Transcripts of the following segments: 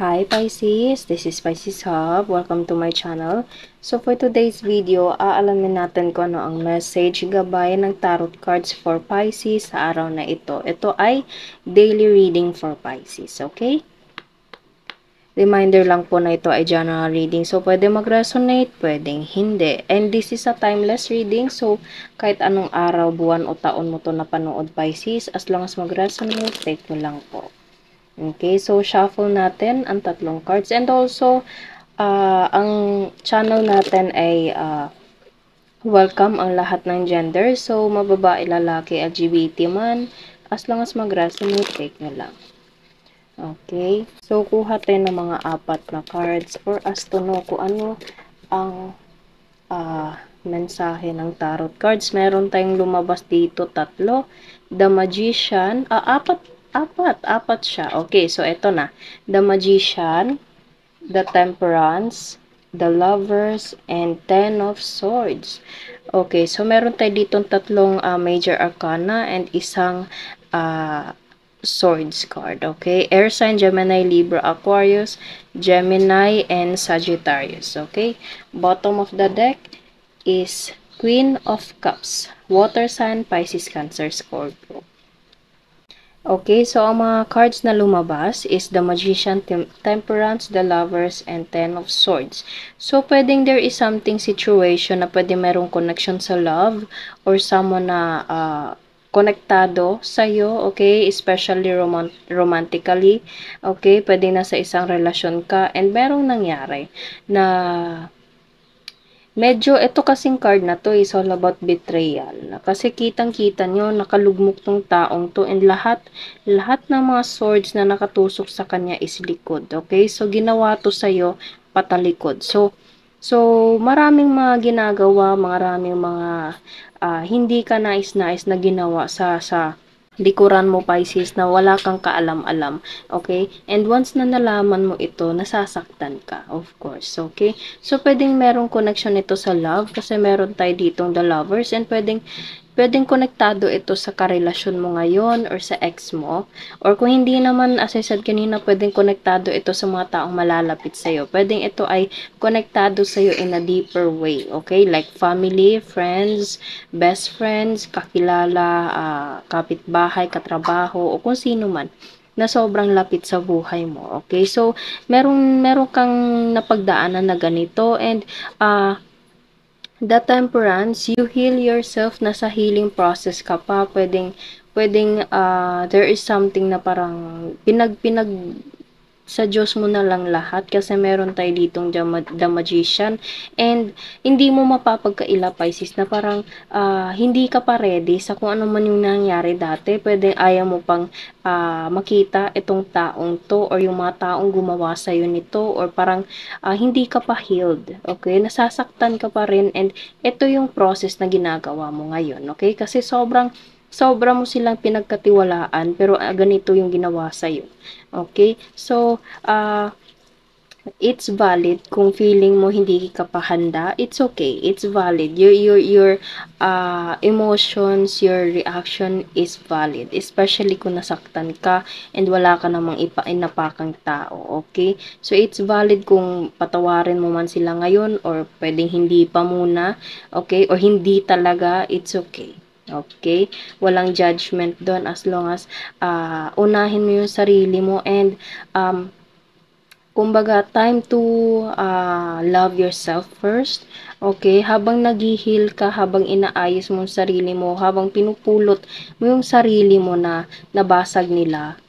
Hi Pisces, this is Pisces Hub. Welcome to my channel. So for today's video, aalamin natin kung ano ang message gabay ng tarot cards for Pisces sa araw na ito. Ito ay daily reading for Pisces, okay? Reminder lang po na ito ay general reading. So, pwede mag-resonate, pwedeng hindi. And this is a timeless reading. So, kahit anong araw, buwan o taon mo to napanood, Pisces, as long as mag-resonate, take mo lang po. Okay, so shuffle natin ang tatlong cards. And also, ang channel natin ay welcome ang lahat ng gender. So, mababae, lalaki, LGBT man. As long as mag-resonate, take nyo lang. Okay, so kuha tayo ng mga apat na cards for us to know kung ano ang mensahe ng tarot cards. Meron tayong lumabas dito, tatlo. The Magician, apat siya. Okay, so eto na. The Magician, the Temperance, the Lovers, and Ten of Swords. Okay, so meron tayo dito tatlong major arcana and isang Swords card. Okay, Air sign, Gemini, Libra, Aquarius, Gemini, and Sagittarius. Okay, bottom of the deck is Queen of Cups, Water sign, Pisces, Cancer, Scorpio. Okay, so ang mga cards na lumabas is the Magician, Temperance, the Lovers, and Ten of Swords. So, pwedeng there is something situation na pwede merong connection sa love or someone na konektado sa'yo, okay? Especially romantically, okay? Pwede nasa isang relasyon ka and merong nangyari na medyo, ito kasing card na to is all about betrayal. Kasi kitang-kita nyo, nakalugmok tong taong to and lahat ng mga swords na nakatusok sa kanya is likod, okay? So, ginawa to sa'yo patalikod. So, maraming mga ginagawa, maraming mga hindi ka nais-nais na ginawa sa likuran mo, Pisces, na wala kang kaalam-alam, okay? And once na nalaman mo ito, nasasaktan ka, of course, okay? So, pwedeng merong connection ito sa love, kasi meron tayo ditong the Lovers, and pwedeng konektado ito sa karelasyon mo ngayon or sa ex mo. Or kung hindi naman, as I said kanina, pwedeng konektado ito sa mga taong malalapit sa'yo. Pwedeng ito ay konektado sa'yo in a deeper way. Okay? Like family, friends, best friends, kakilala, kapitbahay, katrabaho, o kung sino man na sobrang lapit sa buhay mo. Okay? So, meron kang napagdaanan na ganito and the Temperance, you heal yourself, nasa healing process ka pa, pwedeng there is something na parang pinag sa Diyos mo na lang lahat kasi meron tayo ditong the Magician and hindi mo mapapagkaila, Pisces, na parang hindi ka pa ready sa kung ano man yung nangyari dati. Pwede ayaw mo pang makita itong taong to or yung mga taong gumawa sa'yo nito or parang hindi ka pa healed, okay? Nasasaktan ka pa rin and ito yung process na ginagawa mo ngayon, okay? Kasi sobra mo silang pinagkatiwalaan pero ganito yung ginawa sa'yo. Okay? So, it's valid kung feeling mo hindi ka pa handa. It's okay. It's valid. Your emotions, your reaction is valid. Especially kung nasaktan ka and wala ka namang inapakang tao. Okay? So, it's valid kung patawarin mo man sila ngayon or pwedeng hindi pa muna. Okay? Or hindi talaga. It's okay. Okay? Walang judgment doon as long as unahin mo yung sarili mo and kumbaga time to love yourself first. Okay? Habang nag-heal ka, habang inaayos mo yung sarili mo, habang pinupulot mo yung sarili mo na nabasag nila,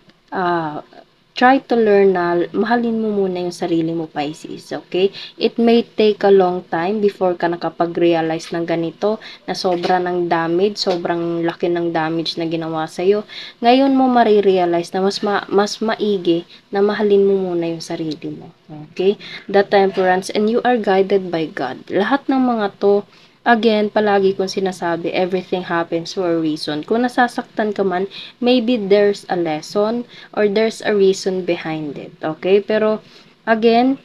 try to learn na mahalin mo muna yung sarili mo, Pisces, okay? It may take a long time before ka nakapag-realize ng ganito na sobra ng damage, sobrang laki ng damage na ginawa sa'yo. Ngayon mo marirealize na mas maigi na mahalin mo muna yung sarili mo, okay? The Temperance, and you are guided by God. Lahat ng mga to, again, palagi kong sinasabi, everything happens for a reason. Kung nasasaktan ka man, maybe there's a lesson or there's a reason behind it. Okay? Pero, again,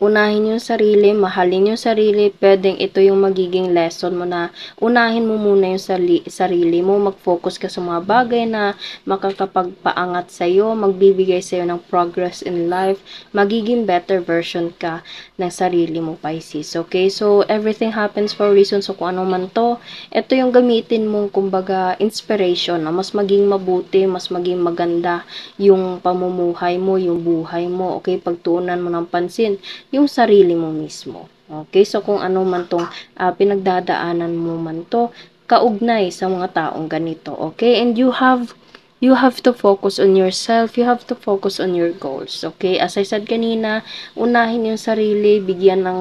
unahin yung sarili, mahalin yung sarili, pwedeng ito yung magiging lesson mo na unahin mo muna yung sarili mo, mag-focus ka sa mga bagay na makakapagpaangat sa'yo, magbibigay sa'yo ng progress in life, magiging better version ka ng sarili mo, Pisces. Okay? So, everything happens for a reason. So, kung ano man to, ito yung gamitin mong, kumbaga, inspiration na mas maging mabuti, mas maging maganda yung pamumuhay mo, yung buhay mo. Okay? Pagtuunan mo ng pansin yung sarili mo mismo. Okay? So, kung ano man tong pinagdadaanan mo man to, kaugnay sa mga taong ganito. Okay? And you have to focus on yourself. You have to focus on your goals. Okay? As I said kanina, unahin yung sarili, bigyan ng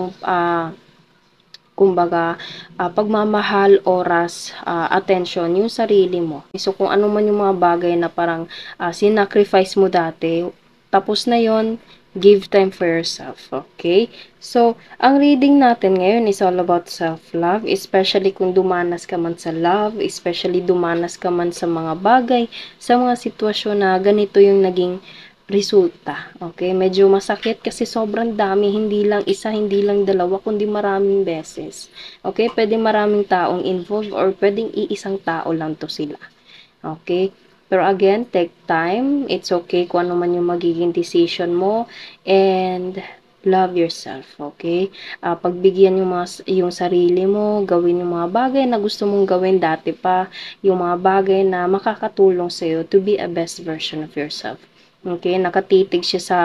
kumbaga, pagmamahal, oras, attention, yung sarili mo. So, kung ano man yung mga bagay na parang sinacrifice mo dati, tapos na yon, give time for yourself. Okay? So, ang reading natin ngayon is all about self-love, especially kung dumanas ka man sa love, especially dumanas ka man sa mga bagay, sa mga sitwasyon na ganito yung naging resulta. Okay? Medyo masakit kasi sobrang dami, hindi lang isa, hindi lang dalawa, kundi maraming beses. Okay? Pwedeng maraming taong involved or pwedeng iisang tao lang to sila. Okay? Pero again, take time. It's okay kung ano man yung magiging decision mo, and love yourself, okay? Pagbigyan yung sarili mo, gawin yung mga bagay na gusto mong gawin dati pa, yung mga bagay na makakatulong sa'yo to be a best version of yourself. Okay, nakatitig siya sa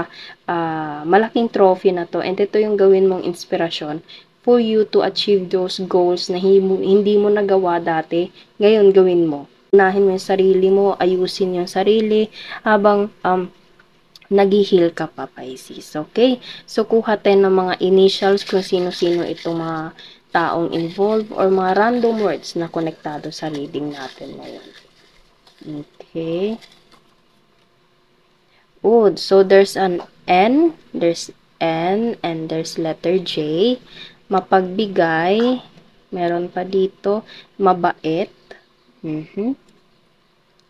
malaking trophy na to, and ito yung gawin mong inspirasyon for you to achieve those goals na hindi mo nagawa dati, ngayon gawin mo. Unahin mo yung sarili mo, ayusin yung sarili habang nag-heal ka pa, Pisces. Okay? So, kuha tayo ng mga initials kung sino-sino itong mga taong involved or mga random words na konektado sa reading natin ngayon. Okay? Wood. So, there's an N, and there's letter J. Mapagbigay. Meron pa dito. Mabait.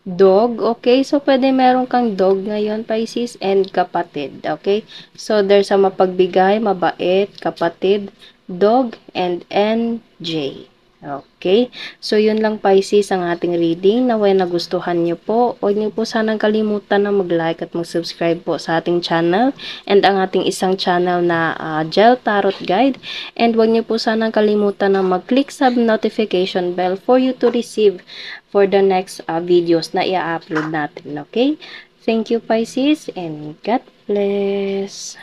Dog. Okay, so pwede meron kang dog ngayon, Pisces, and kapatid. Okay, so there's a mapagbigay, mabait, kapatid, dog, and NJ. Okay, so yun lang, Pisces, ang ating reading. Naway nagustuhan nyo po. Huwag nyo po sanang kalimutan na mag-like at mag-subscribe po sa ating channel and ang ating isang channel na Gel Tarot Guide. And huwag nyo po sanang kalimutan na mag-click sa notification bell for you to receive for the next videos na i-upload natin. Okay? Thank you, Pisces, and God bless.